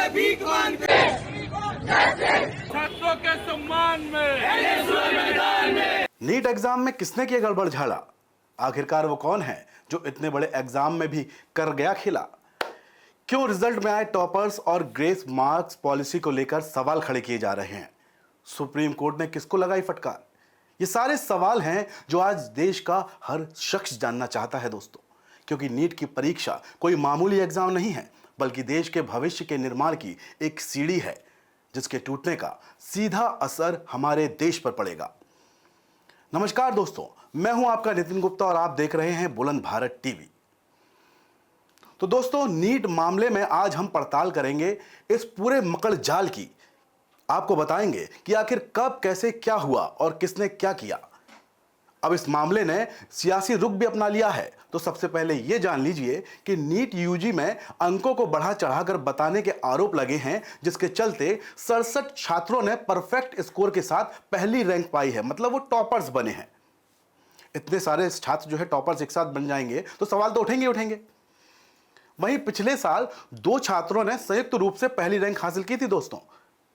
भीख मांगते छात्रों के सम्मान में। नीट एग्जाम में किसने किया गड़बड़ झाड़ा? आखिरकार वो कौन है जो इतने बड़े एग्जाम में भी कर गया खिला? क्यों रिजल्ट में आए टॉपर्स और ग्रेस मार्क्स पॉलिसी को लेकर सवाल खड़े किए जा रहे हैं? सुप्रीम कोर्ट ने किसको लगाई फटकार? ये सारे सवाल हैं जो आज देश का हर शख्स जानना चाहता है दोस्तों, क्योंकि नीट की परीक्षा कोई मामूली एग्जाम नहीं है, बल्कि देश के भविष्य के निर्माण की एक सीढ़ी है जिसके टूटने का सीधा असर हमारे देश पर पड़ेगा। नमस्कार दोस्तों, मैं हूं आपका नितिन गुप्ता और आप देख रहे हैं बुलंद भारत टीवी। तो दोस्तों, नीट मामले में आज हम पड़ताल करेंगे इस पूरे मकड़ जाल की। आपको बताएंगे कि आखिर कब, कैसे, क्या हुआ और किसने क्या किया। अब इस मामले ने सियासी रुख भी अपना लिया है, तो सबसे पहले यह जान लीजिए कि नीट यूजी में अंकों को बढ़ा चढ़ाकर बताने के आरोप लगे हैं, जिसके चलते 67 छात्रों ने परफेक्ट स्कोर के साथ पहली रैंक पाई है, मतलब वो टॉपर्स बने हैं। इतने सारे छात्र जो है टॉपर्स एक साथ बन जाएंगे तो सवाल तो उठेंगे। वहीं पिछले साल 2 छात्रों ने संयुक्त रूप से पहली रैंक हासिल की थी दोस्तों।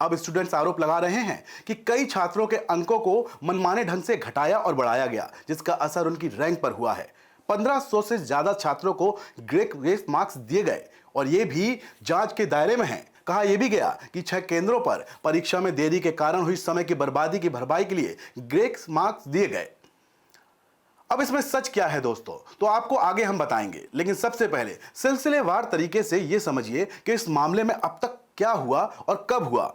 अब स्टूडेंट्स आरोप लगा रहे हैं कि कई छात्रों के अंकों को मनमाने ढंग से घटाया और बढ़ाया गया, जिसका असर उनकी रैंक पर हुआ है। 1500 से ज्यादा छात्रों को ग्रेस मार्क्स दिए गए और यह भी जांच के दायरे में है। कहा यह भी गया कि 6 केंद्रों पर परीक्षा में देरी के कारण हुई समय की बर्बादी की भरपाई के लिए ग्रेस मार्क्स दिए गए। अब इसमें सच क्या है दोस्तों, तो आपको आगे हम बताएंगे, लेकिन सबसे पहले सिलसिलेवार तरीके से यह समझिए कि इस मामले में अब तक क्या हुआ और कब हुआ।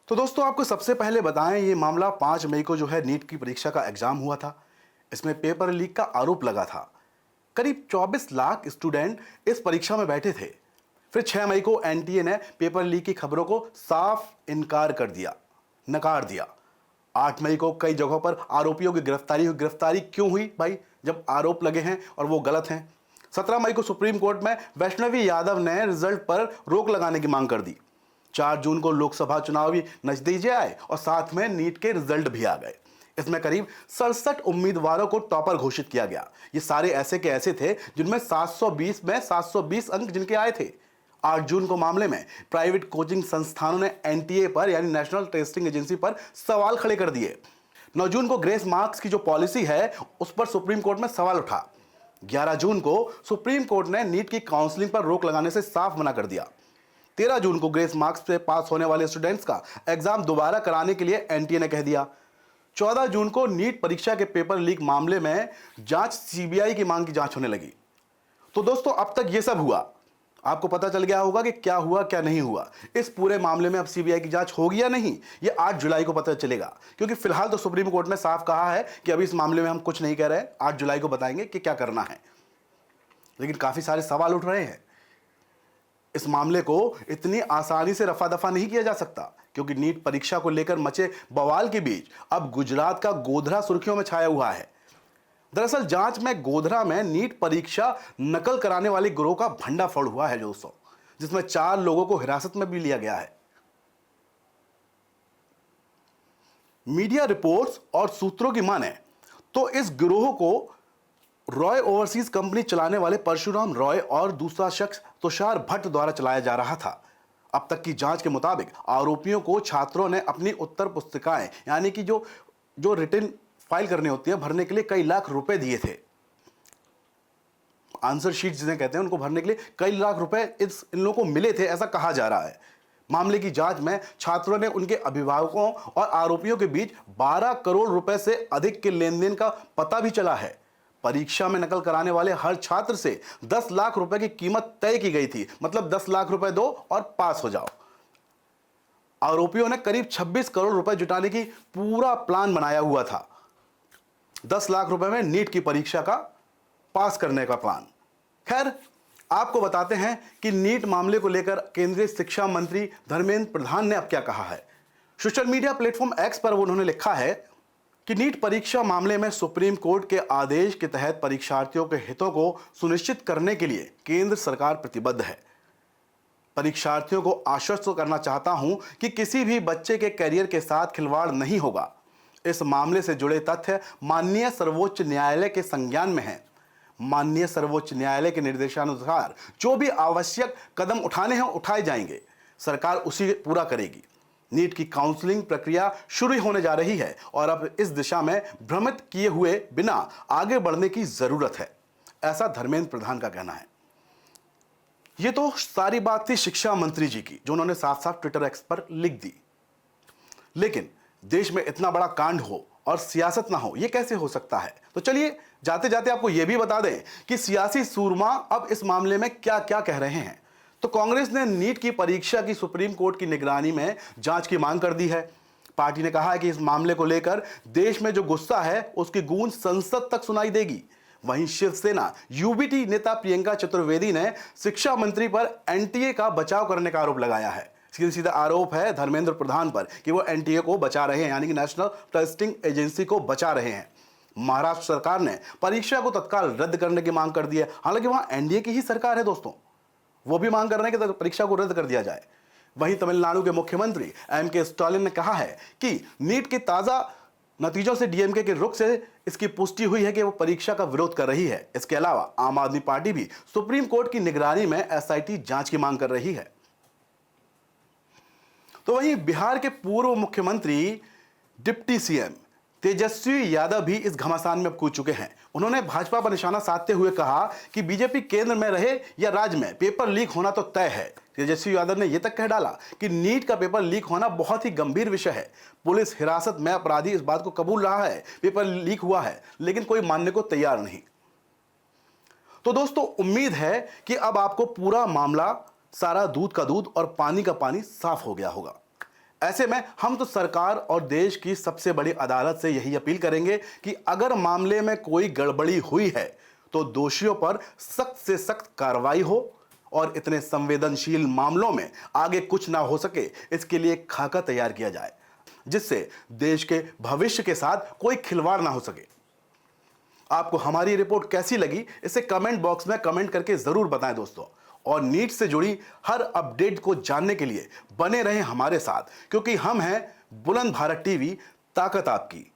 तो दोस्तों, आपको सबसे पहले बताएं, ये मामला 5 मई को जो है नीट की परीक्षा का एग्जाम हुआ था। इसमें पेपर लीक का आरोप लगा था। करीब 24 लाख स्टूडेंट इस परीक्षा में बैठे थे। फिर 6 मई को एनटीए ने पेपर लीक की खबरों को साफ इनकार कर दिया, नकार दिया। 8 मई को कई जगहों पर आरोपियों की गिरफ्तारी हुई। गिरफ्तारी क्यों हुई भाई, जब आरोप लगे हैं और वो गलत हैं। 17 मई को सुप्रीम कोर्ट में वैष्णवी यादव ने रिजल्ट पर रोक लगाने की मांग कर दी। 4 जून को लोकसभा चुनाव भी नजदीक आए और साथ में नीट के रिजल्ट भी आ गए। इसमें करीब 67 उम्मीदवारों को टॉपर घोषित किया गया। ये सारे ऐसे के ऐसे थे जिनमें 720 में 720 अंक जिनके आए थे। 8 जून को मामले में प्राइवेट कोचिंग संस्थानों ने एनटीए पर यानी नेशनल टेस्टिंग एजेंसी पर सवाल खड़े कर दिए। 9 जून को ग्रेस मार्क्स की जो पॉलिसी है उस पर सुप्रीम कोर्ट में सवाल उठा। 11 जून को सुप्रीम कोर्ट ने नीट की काउंसलिंग पर रोक लगाने से साफ मना कर दिया। 13 जून को ग्रेस मार्क्स से पास होने वाले स्टूडेंट्स का एग्जाम दोबारा कराने के लिए एनटीए ने कह दिया। 14 जून को नीट परीक्षा के पेपर लीक मामले में जांच सीबीआई की मांग की जांच होने लगी। तो दोस्तों, अब तक यह सब हुआ। आपको पता चल गया होगा कि क्या हुआ क्या नहीं हुआ। इस पूरे मामले में अब सीबीआई की जांच होगी या नहीं, ये 8 जुलाई को पता चलेगा, क्योंकि फिलहाल तो सुप्रीम कोर्ट ने साफ कहा है कि अभी इस मामले में हम कुछ नहीं कह रहे हैं। 8 जुलाई को बताएंगे कि क्या करना है। लेकिन काफी सारे सवाल उठ रहे हैं। इस मामले को इतनी आसानी से रफा दफा नहीं किया जा सकता, क्योंकि नीट परीक्षा को लेकर मचे बवाल के बीच अब गुजरात का गोधरा सुर्खियों में छाया हुआ है। दरअसल जांच में गोधरा में नीट परीक्षा नकल कराने वाले गिरोह का भंडाफोड़ हुआ है दोस्तों, जिसमें 4 लोगों को हिरासत में भी लिया गया है। मीडिया रिपोर्ट्स और सूत्रों की माने तो इस गिरोह को रॉय ओवरसीज कंपनी चलाने वाले परशुराम रॉय और दूसरा शख्स तुषार भट्ट द्वारा चलाया जा रहा था। अब तक की जांच के मुताबिक आरोपियों को छात्रों ने अपनी उत्तर पुस्तिकाएं यानी कि जो रिटन फाइल करनी होती है भरने के लिए कई लाख रुपए दिए थे। आंसर शीट जिन्हें कहते हैं उनको भरने के लिए कई लाख रुपए इन लोगों को मिले थे, ऐसा कहा जा रहा है। मामले की जांच में छात्रों ने उनके अभिभावकों और आरोपियों के बीच 12 करोड़ रुपए से अधिक के लेन देन का पता भी चला है। परीक्षा में नकल कराने वाले हर छात्र से 10 लाख रुपए की कीमत तय की गई थी, मतलब 10 लाख रुपए दो और पास हो जाओ। आरोपियों ने करीब 26 करोड़ रुपए जुटाने की पूरा प्लान बनाया हुआ था। 10 लाख रुपए में नीट की परीक्षा का पास करने का प्लान। खैर, आपको बताते हैं कि नीट मामले को लेकर केंद्रीय शिक्षा मंत्री धर्मेंद्र प्रधान ने अब क्या कहा है। सोशल मीडिया प्लेटफॉर्म एक्स पर उन्होंने लिखा है कि नीट परीक्षा मामले में सुप्रीम कोर्ट के आदेश के तहत परीक्षार्थियों के हितों को सुनिश्चित करने के लिए केंद्र सरकार प्रतिबद्ध है। परीक्षार्थियों को आश्वस्त करना चाहता हूं कि किसी भी बच्चे के करियर के साथ खिलवाड़ नहीं होगा। इस मामले से जुड़े तथ्य माननीय सर्वोच्च न्यायालय के संज्ञान में हैं। माननीय सर्वोच्च न्यायालय के निर्देशानुसार जो भी आवश्यक कदम उठाने हैं उठाए जाएंगे। सरकार उसी पूरा करेगी। नीट की काउंसलिंग प्रक्रिया शुरू होने जा रही है और अब इस दिशा में भ्रमित किए हुए बिना आगे बढ़ने की जरूरत है, ऐसा धर्मेंद्र प्रधान का कहना है। ये तो सारी बात थी शिक्षा मंत्री जी की, जो उन्होंने साफ साफ ट्विटर एक्स पर लिख दी। लेकिन देश में इतना बड़ा कांड हो और सियासत ना हो, यह कैसे हो सकता है? तो चलिए जाते जाते आपको यह भी बता दें कि सियासी सूरमा अब इस मामले में क्या क्या कह रहे हैं। तो कांग्रेस ने नीट की परीक्षा की सुप्रीम कोर्ट की निगरानी में जांच की मांग कर दी है। पार्टी ने कहा है कि इस मामले को लेकर देश में जो गुस्सा है उसकी गूंज संसद तक सुनाई देगी। वहीं शिवसेना यूबीटी नेता प्रियंका चतुर्वेदी ने शिक्षा मंत्री पर एनटीए का बचाव करने का आरोप लगाया है। सीधा सीधा आरोप है धर्मेंद्र प्रधान पर कि वो एनटीए को बचा रहे हैं, यानी कि नेशनल टेस्टिंग एजेंसी को बचा रहे हैं। महाराष्ट्र सरकार ने परीक्षा को तत्काल रद्द करने की मांग कर दी है। हालांकि वहां एनडीए की ही सरकार है दोस्तों, वो भी मांग कर रहे हैं कि परीक्षा को रद्द कर दिया जाए। वहीं तमिलनाडु के मुख्यमंत्री एम.के. स्टालिन ने कहा है कि नीट के ताजा नतीजों से डीएमके के रुख से इसकी पुष्टि हुई है कि वो परीक्षा का विरोध कर रही है। इसके अलावा आम आदमी पार्टी भी सुप्रीम कोर्ट की निगरानी में एसआईटी जांच की मांग कर रही है। तो वहीं बिहार के पूर्व मुख्यमंत्री डिप्टी सीएम तेजस्वी यादव भी इस घमासान में कूद चुके हैं। उन्होंने भाजपा पर निशाना साधते हुए कहा कि बीजेपी केंद्र में रहे या राज्य में, पेपर लीक होना तो तय है। तेजस्वी यादव ने यह तक कह डाला कि नीट का पेपर लीक होना बहुत ही गंभीर विषय है। पुलिस हिरासत में अपराधी इस बात को कबूल रहा है, पेपर लीक हुआ है, लेकिन कोई मानने को तैयार नहीं। तो दोस्तों, उम्मीद है कि अब आपको पूरा मामला, सारा दूध का दूध और पानी का पानी साफ हो गया होगा। ऐसे में हम तो सरकार और देश की सबसे बड़ी अदालत से यही अपील करेंगे कि अगर मामले में कोई गड़बड़ी हुई है तो दोषियों पर सख्त से सख्त कार्रवाई हो और इतने संवेदनशील मामलों में आगे कुछ ना हो सके, इसके लिए एक खाका तैयार किया जाए जिससे देश के भविष्य के साथ कोई खिलवाड़ ना हो सके। आपको हमारी रिपोर्ट कैसी लगी, इसे कमेंट बॉक्स में कमेंट करके जरूर बताएं दोस्तों। और नीट से जुड़ी हर अपडेट को जानने के लिए बने रहें हमारे साथ, क्योंकि हम हैं बुलंद भारत टीवी, ताकत आपकी।